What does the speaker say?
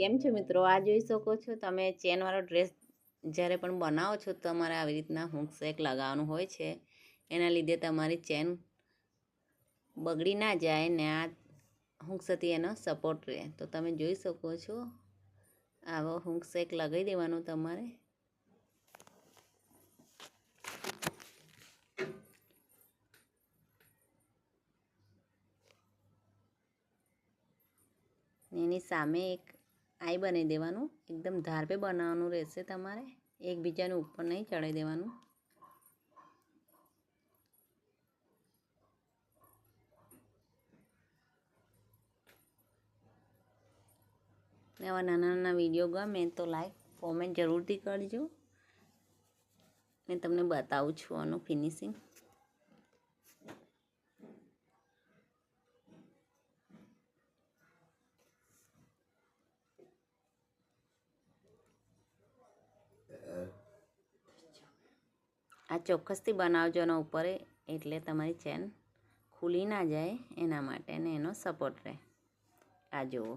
કેમ છો મિત્રો? આ જોઈ શકો છો તમે ચેનવાળો ડ્રેસ જ્યારે પણ બનાવો છો તમારે આવી રીતના હૂક શેક લગાવવાનું હોય છે. એના લીધે તમારી ચેન બગડી ના જાય ને આ હૂકસથી એનો સપોર્ટ રહે. તો તમે જોઈ શકો છો આવો હૂક શેક લગાવી દેવાનો તમારે. એની સામે એક આઈ બનાવી દેવાનું. એકદમ ધાર પે બનાવવાનું રહેશે તમારે, એકબીજાને ઉપર નહીં ચડાવી દેવાનું. આવા નાના નાના વિડીયો ગમે તો લાઈક કોમેન્ટ જરૂરથી કરજો. ને તમને બતાવું છું આનું ફિનિશિંગ. આ ચોક્કસથી બનાવજો એના ઉપર, એટલે તમારી ચેન ખુલી ના જાય એના માટે ને એનો સપોર્ટ રહે. આ જુઓ.